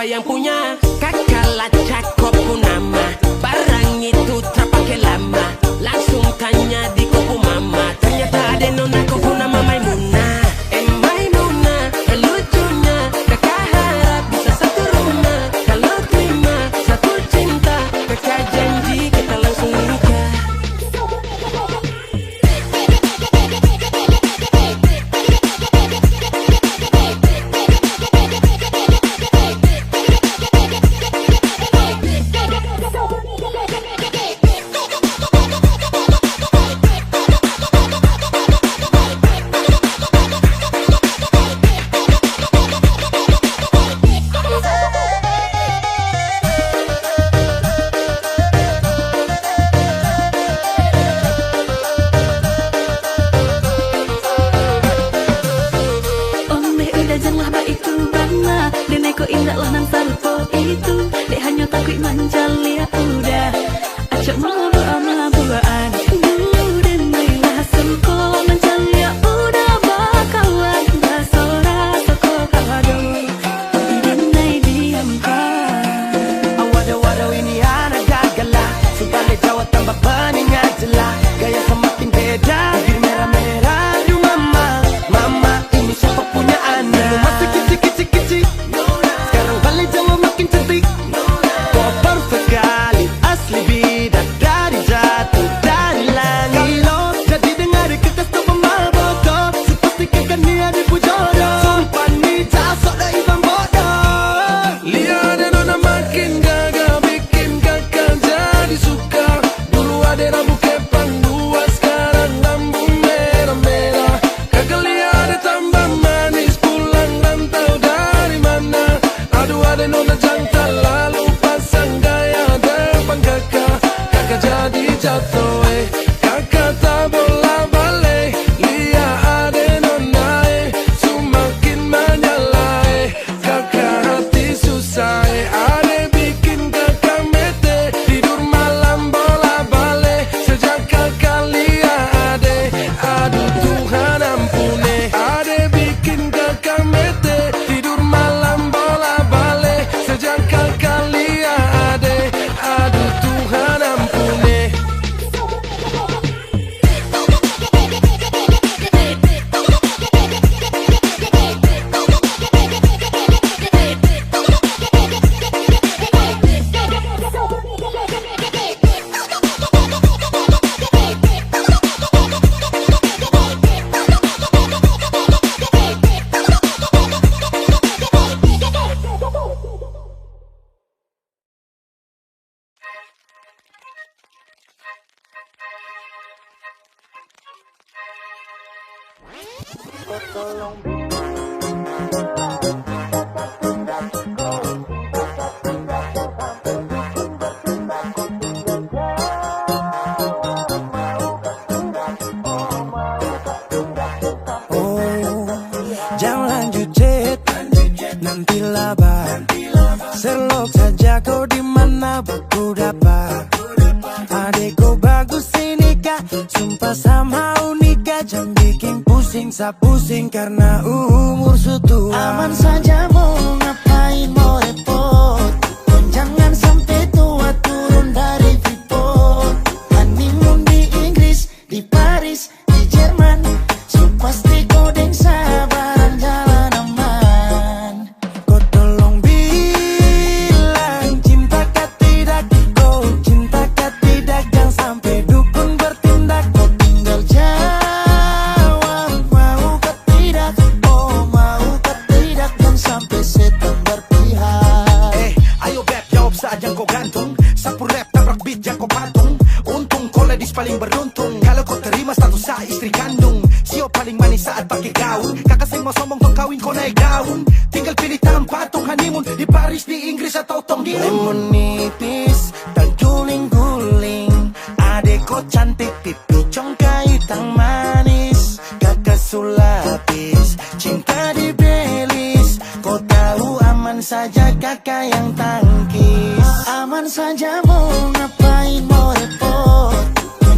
siapa yang punya. Kakak lacak kopu nama, barang itu terpakai lama. Langsung tanya di kopu mama, ternyata ada nona kopu nama Maimunah. Maimunah, lucunya kakak harap bisa satu rumah. Kalau terima satu cinta, kakak janji kita langsung nikah. Pusing karena umur sudah. Aman saja mau ngapain mau repot. Jangan sampai tua turun dari freeport. Honeymoon di Inggris, di Paris, di Jerman. So pasti kodeng sabaran jalan aman. Kau tolong bilang cinta kah tidak. Kau cinta kah tidak. Jangan sampai dukun bertindak. Kau tinggal jauh. Sampai setan berpihak. Ayo beb, jawab saja kau gantung. Sapu rap, tabrak beat, jangan kau patung. Untung kau ladies paling beruntung. Kalau kau terima status saya istri kandung. Sio paling manis saat pakai gaun. Kakak saya mau sombong tong kawin kau naik daun. Tinggal pilih tanpa tong honeymoon di Paris, di Inggris atau tong di lemon nipis, terguling-guling. Adek kau cantik, pipi congkai tang manis. Kakak sulapis, cinta di belis. Kau tahu aman saja kakak yang tangkis. Aman saja mau ngapain mau repot.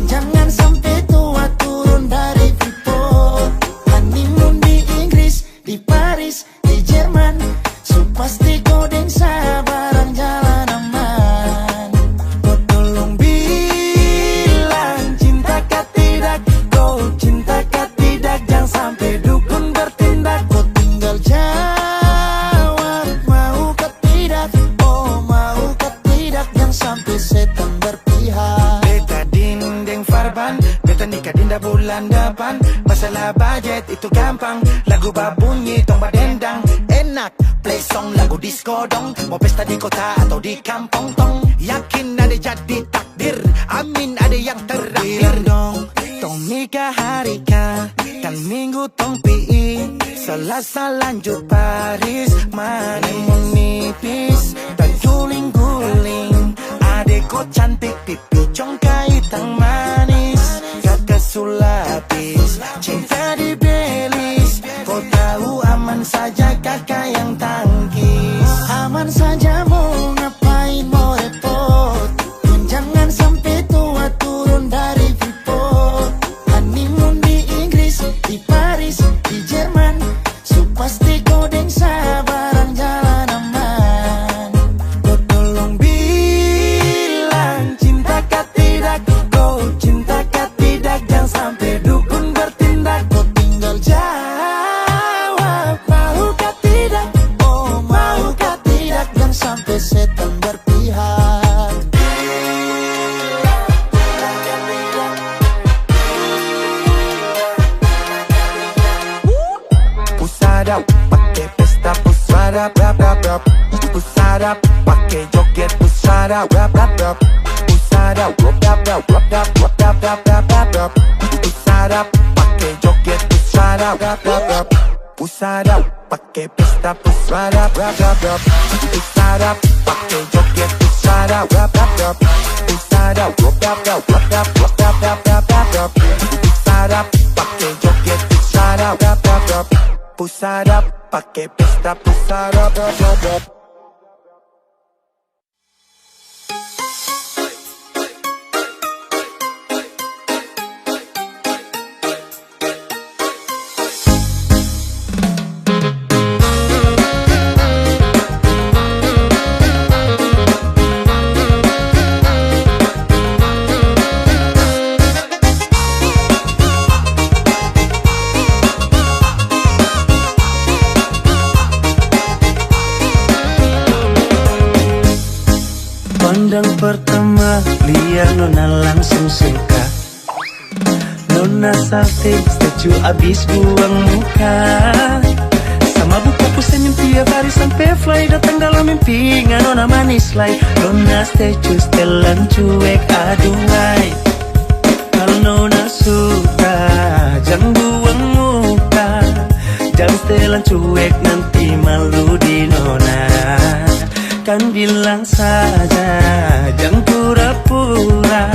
Jangan sampai tua turun dari freeport. Honeymoon di Inggris, di Paris, di Jerman. So pasti kodeng saya. bulan depan. Masalah budget itu gampang, lagu babunyi tong badendang. Enak, play song lagu disco dong. Mau pesta di kota atau di kampung tong. Yakin ada jadi takdir, amin ada yang terakhir dong. Tong nikah hari kan minggu tong PI, Selasa lanjut Paris. Manimun nipis, tak guling-guling. Adekku cantik, pipi congkai tang manis. Kakak sulapis, cinta di belis. Kau tahu aman saja kakak yang tangkis. Aman saja mau ngapain mau repot. Jangan sampai tua turun dari Freeport. Honeymoon di Inggris, di Paris, di Jerman. Supasti kodeng sabaran jalan aman. Kau tolong bilang cinta kah tidak. Kau cinta kah tidak. Jangan sampai dukun bertindak. Kau tinggal jawab, mau kah tidak. Oh mau kah tidak. Jangan sampai setan berpihak. Pusada, pakai pesta pusada, rap rap rap. Pusada, pakai joget pusada, rap rap rap. Pusada, rap rap rap rap rap rap rap rap rap rap. Pusada, pakai joget pusada, rap rap rap. Pusada, pakai pesta pusada, rap rap rap. Pusada, pakai joget pusada, rap rap rap. Pusada, rap rap rap rap rap rap rap rap rap rap. Pusada, pakai joget pusada, rap rap rap. Pusada, pakai pesta pusada, rap rap rap. Pandang pertama, lihat Nona langsung suka. Nona salting, statue abis buang muka. Sama buku senyum tiap hari sampai fly. Datang dalam mimpi, Nona manis lay. Nona statue setelan cuek, aduhai. Kalau Nona suka, jangan buang muka. Jangan setelan cuek, nanti malu di Nona. Kan bilang saja, jangan pura-pura.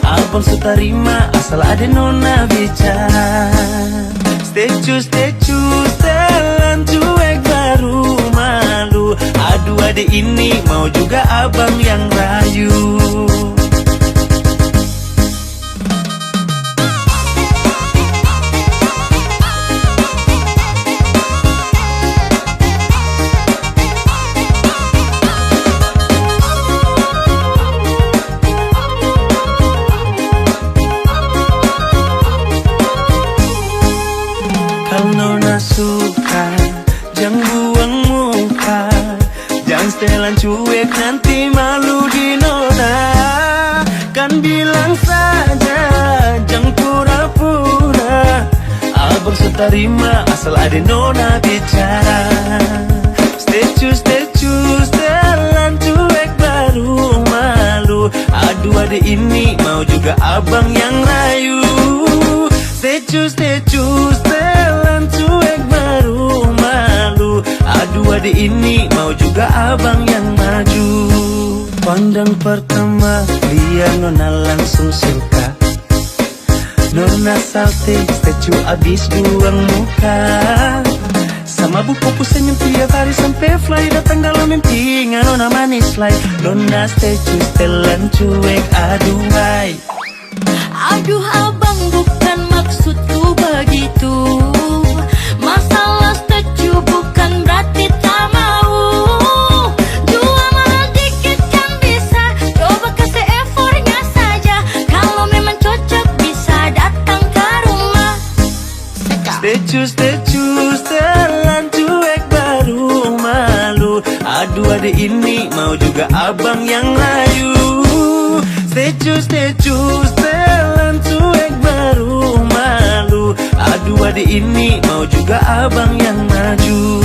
Abang suka terima asal ada Nona bicara. Statue, setelan cuek baru malu. Aduh adik ini mau juga abang yang rayu. Suka, jangan buang muka. Jangan setelan cuek, nanti malu di Nona. Kan bilang saja, jangan pura-pura. Abang suka terima asal ada Nona bicara. Statue, setelan cuek baru malu. Aduh adik ini mau juga abang yang rayu. Statue, setelan cuek baru malu. Aduh adik ini mau juga abang yang maju. Pandang pertama, lihat Nona langsung suka. Nona salting, statue abis buang muka. Sama buku senyum tiap hari sampai fly. Datang dalam mimpi, Nona manis lay. Nona statue setelan cuek, aduhai. Aduh abang bukan maksudku begitu. Masalah statue bukan berarti tak mau. Jual mahal dikit kan bisa. Coba kasih effortnya saja. Kalau memang cocok bisa datang ke rumah. Statue, setelan cuek baru malu. Aduh adik ini mau juga abang yang rayu. Statue, setelan cuek baru malu. Adu-adu ini mau juga abang yang maju.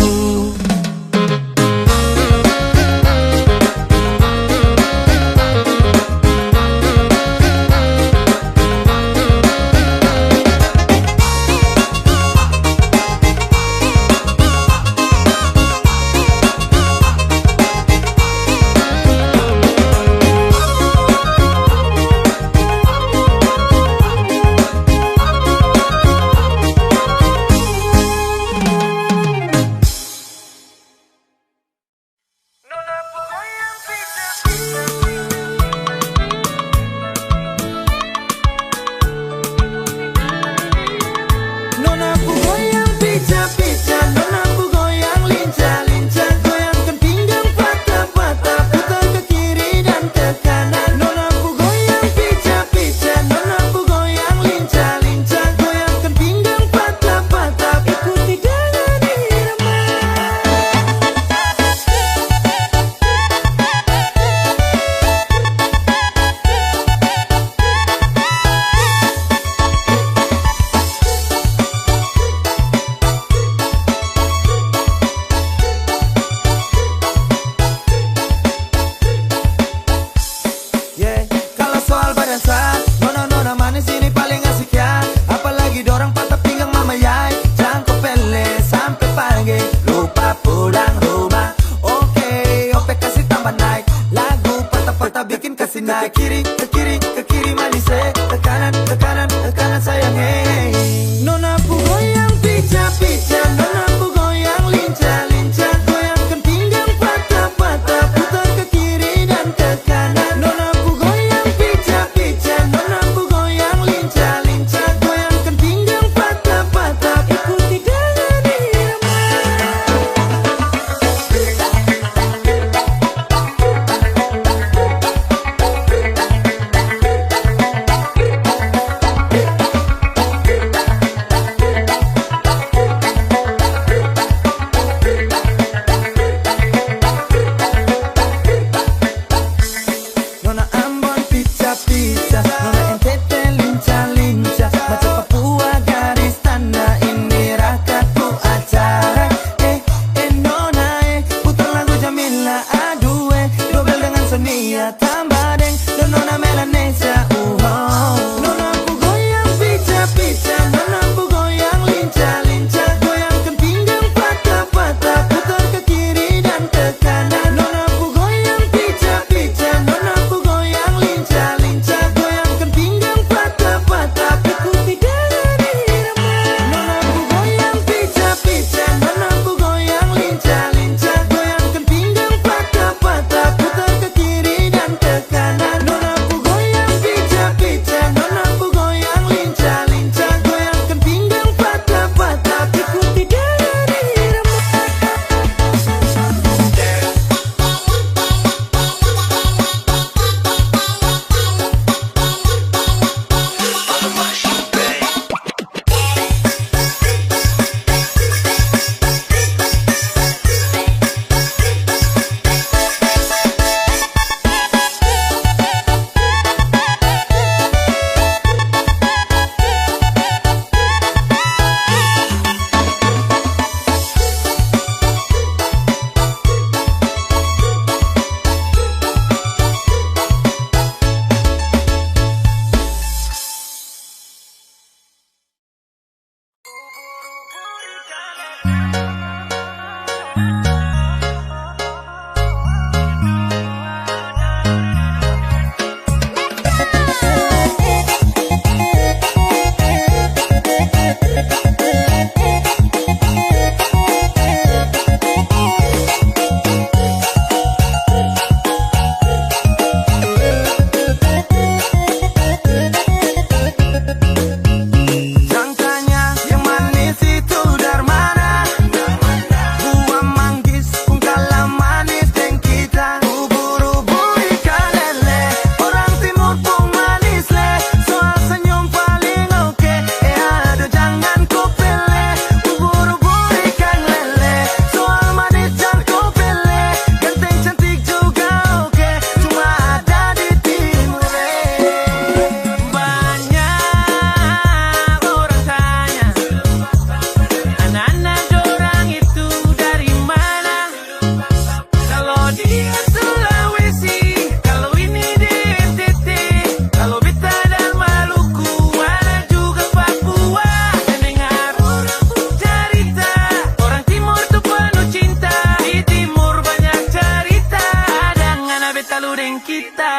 geng kita.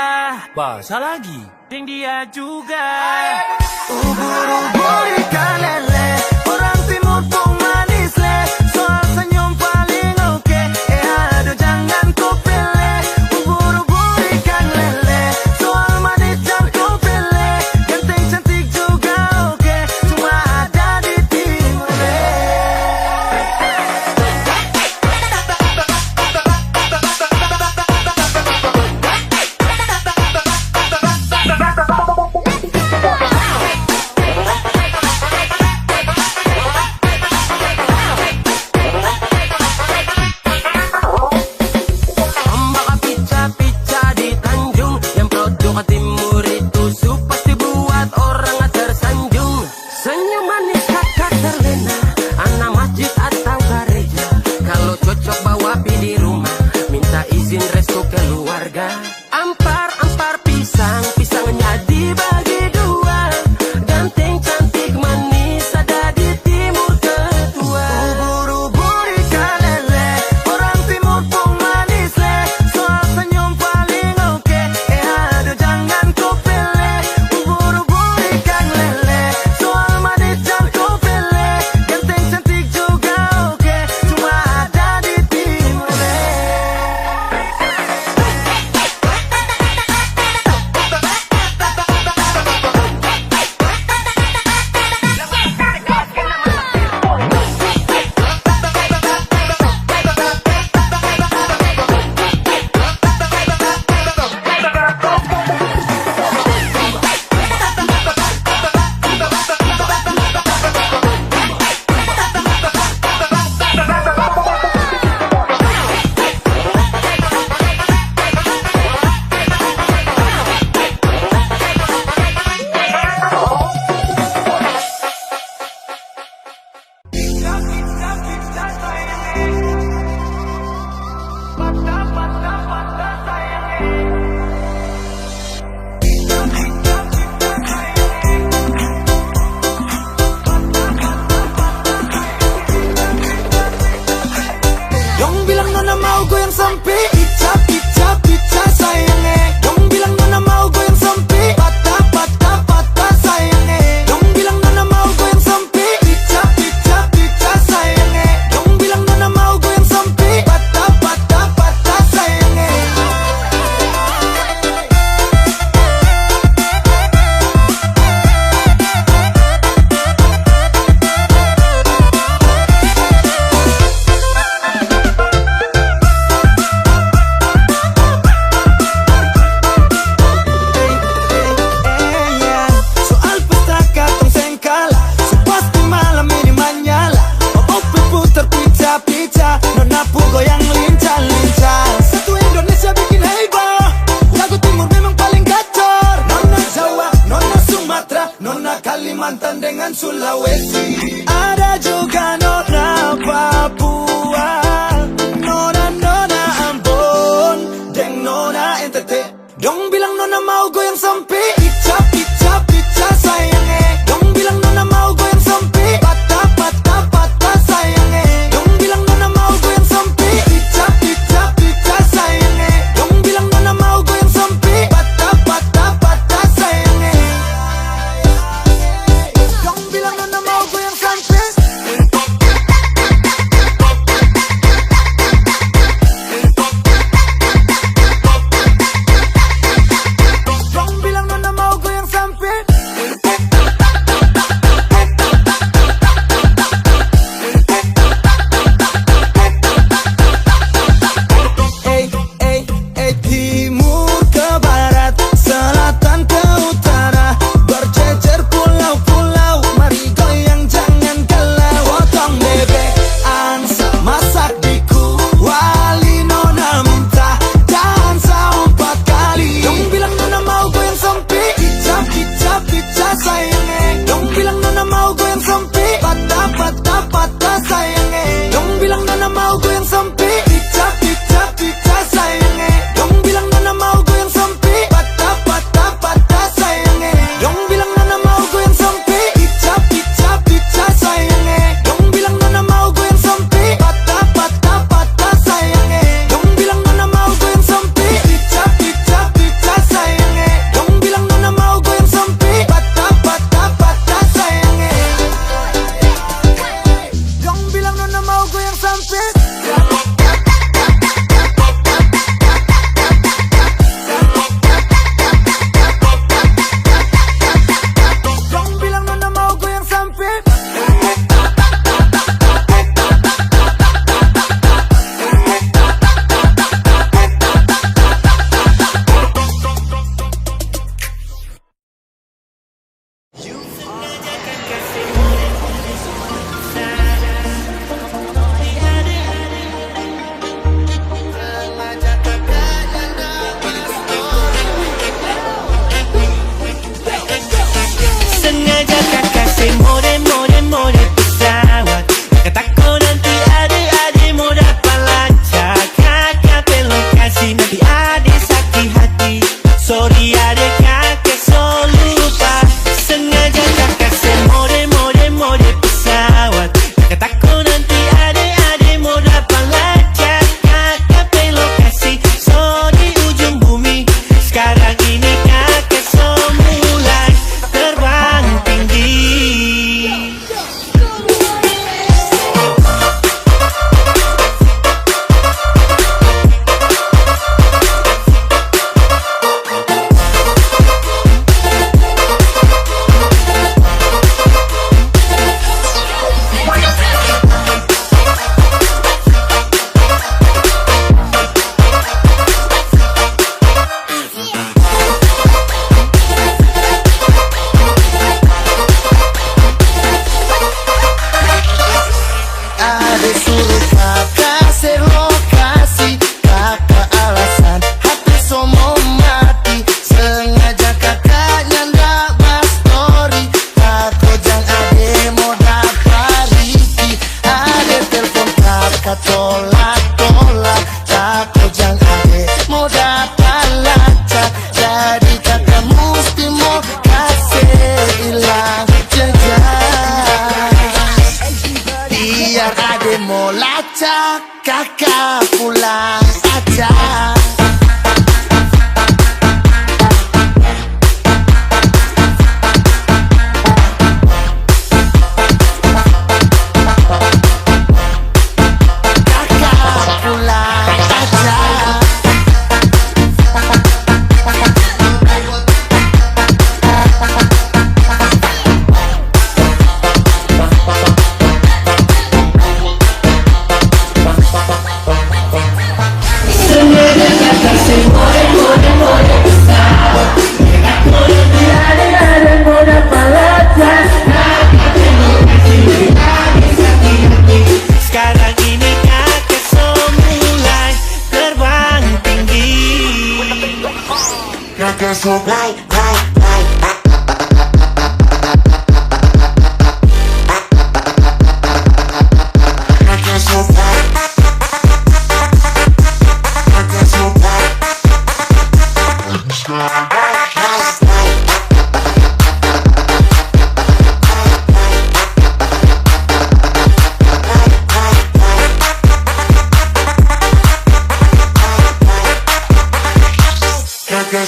Basah lagi, geng dia juga. Ubur-ubur ikan lele, orang timur pun manis le. Soal senyum paling oke, aduh jangan kau pilih. Ubur-ubur ikan lele, soal manis jangan kau pilih. Ganteng cantik juga oke, cuma ada di timur le. Ombak pica-pica di Tanjung, yang produk timur itu supas dibuat orang tersanjung. Senyum manis kakak terlena, anak masjid atau gereja. Kalau cocok bawa pi di rumah, minta izin restu keluarga. Ampar-ampar pisang, pisangnya dibagi dua. Ganteng cantik manis ada di timur kedua. Ubur-ubur ikan lele, orang timur pun manis le. Soal senyum paling oke, aduh jangan kau pilih. Ubur-ubur ikan lele, soal manis jangan kau pilih. Ganteng cantik juga oke, cuma ada di timur le. Dong bilang nona mau goyang sampai icap icap icap sayangnya. Dong bilang nona mau goyang sampai patah patah patah sayangnya. Dong bilang nona mau goyang sampai icap icap icap sayangnya. Dong bilang nona mau goyang sampai patah patah patah sayangnya.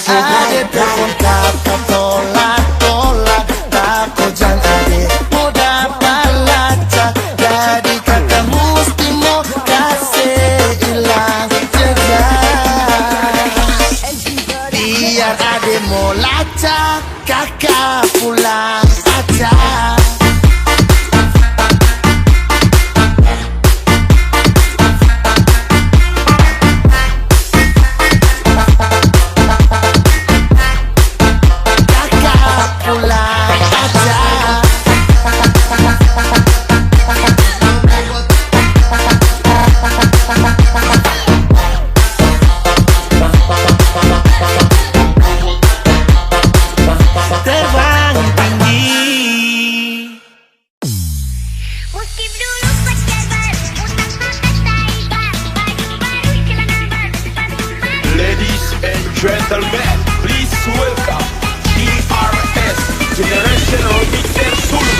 Ade telepon kakak tolak-tolak, takut jangan ade mau dapat lacak. Jadi kakak mesti mau kasih hilang jejak. Biar ade mau lacak, kakak pulang aja. Gentlemen, please welcome DRS Generational Mixer Sulu.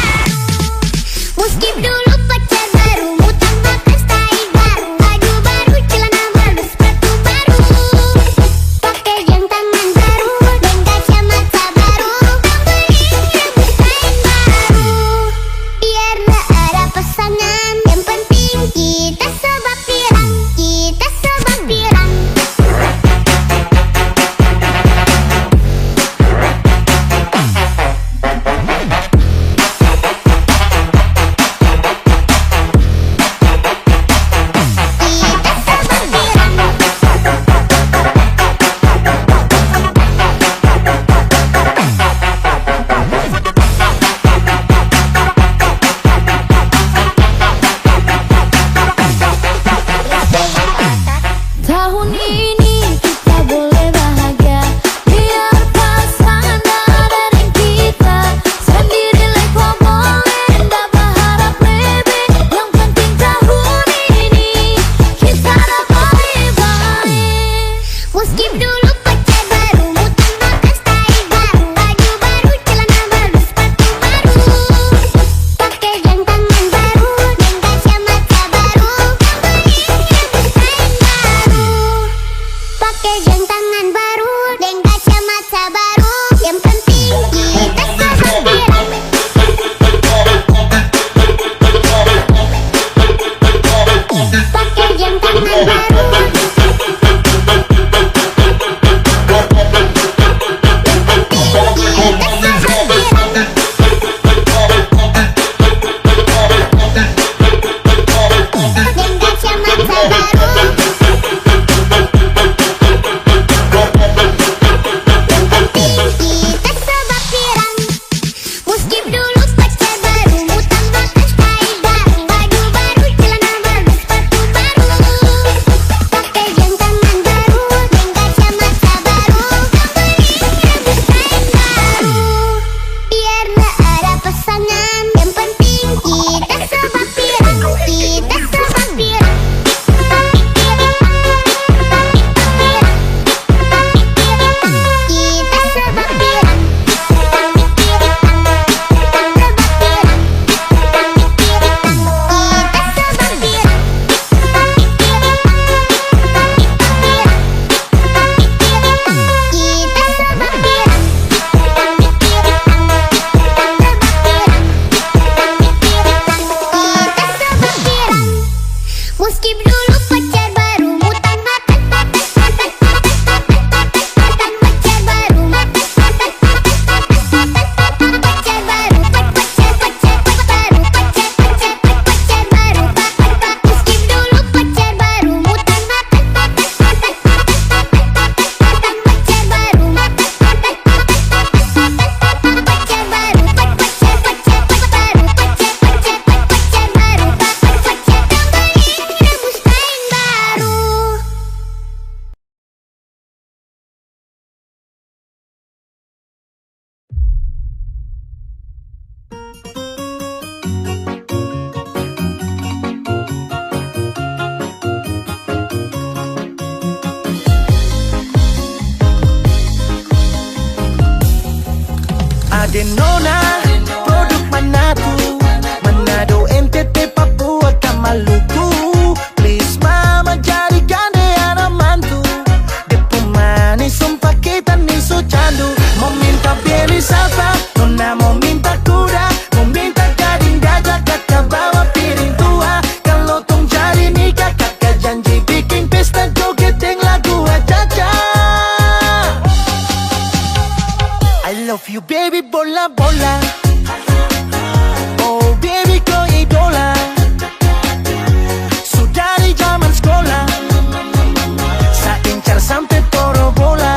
Skip dulu pacar baru, mau tambahkan style baru, baju baru, celana baru, sepatu baru, pakai jam tangan baru, dan kacamata baru, beli rambut kain baru. Biar gak ada pasangan, yang penting kita sebab pirang, kita sebab pirang. Tahun ini kita boleh bahagia, biar pasangan ada dan kita sendiri leko boleh, ndak berharap lebih. Yang penting tahun ini kita dapat baik. Skip dulu pacar baru, mau tambahkan style baru, baju baru, celana baru, sepatu baru, pakai jam tangan baru, dan kacamata baru, beli rambut kain baru. Adenona, produk Manado, NTT, Papua, Maluku. Please mama jadikan dia anak mantu. Dia pemanis sumpah kita nih so candu. Mau minta beli salsa, nona mau minta kuda, mau minta gading gajah, kakak bawa piring tua. Kalau tong jadi nikah, kakak janji bikin pesta joget yang lagu aja-aja. I love you baby bola bola. Oh baby kau idola. Sudah di zaman sekolah, saya incar sampai poro bola.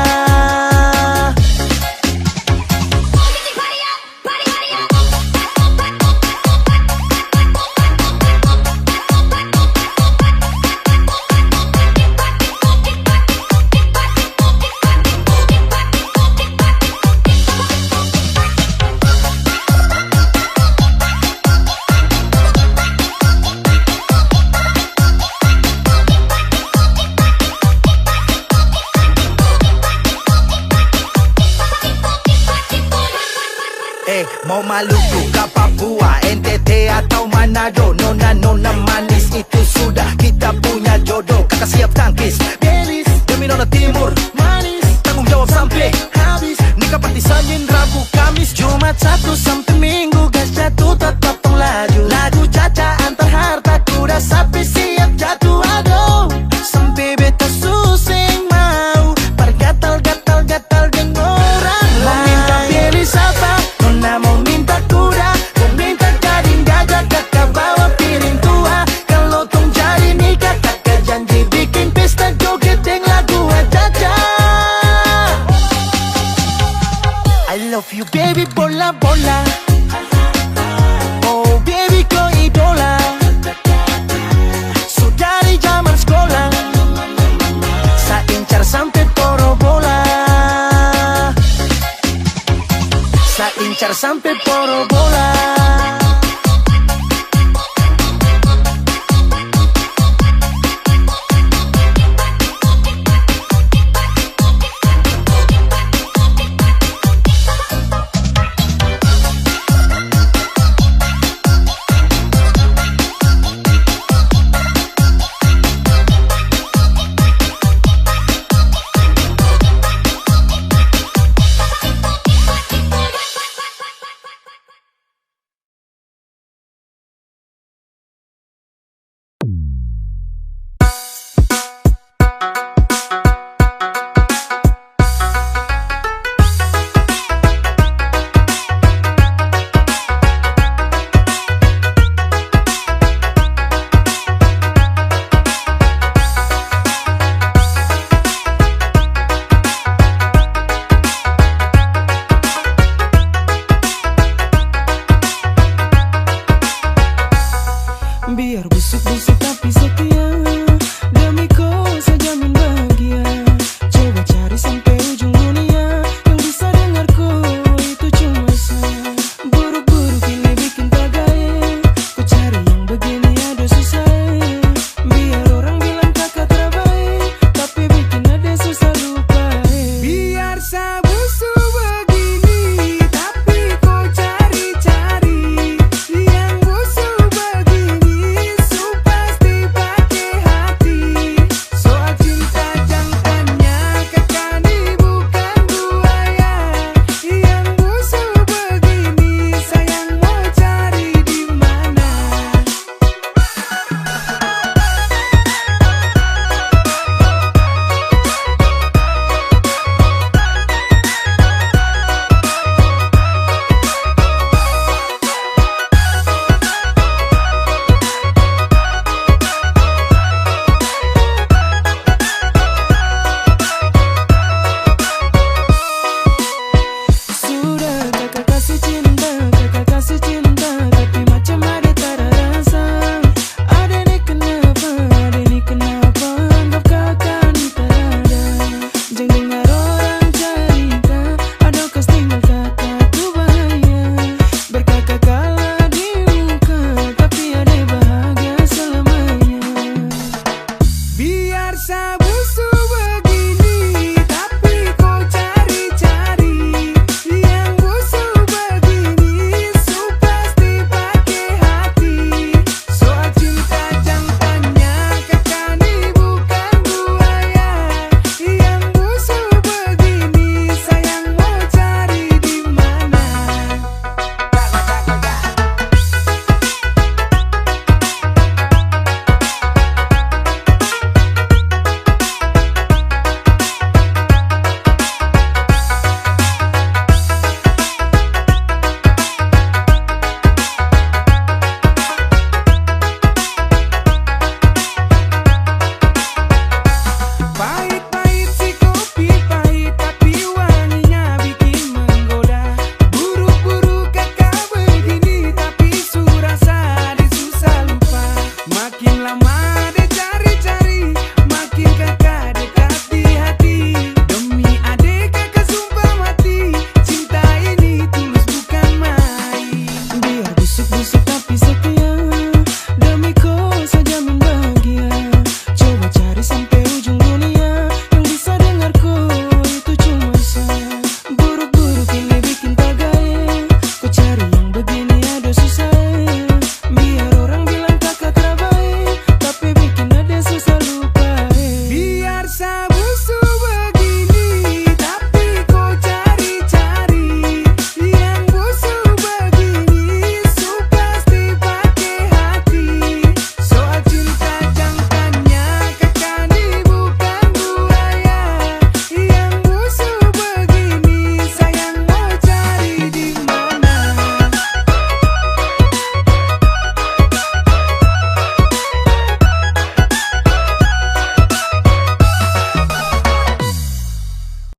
Mau Maluku, ke Papua, NTT atau Manado, nona manis itu sudah kita punya jodoh. Kakak siap tangkis, belis demi nona timur manis, tanggung jawab sampai habis. Nikah party Senin, Rabu, Kamis, Jumat, Sabtu sampai Minggu, gas jatuh tetap tong laju. Lagu caca antar harta kuda sapi siap jatuh aduh. Sampai beta susing mau pergatal-gatal dengan orang lain. Mau minta pilih siapa, nona mau minta kuda, mau minta gading gajah, kakak bawa piring tua. Kalau tong jadi nikah, kakak janji bikin pesta joget yang lagu aja-aja. I love you baby bola bola. Oh baby kau idola. Sudah di zaman sekolah, saya incar sampai poro bola. Saya incar sampai poro bola.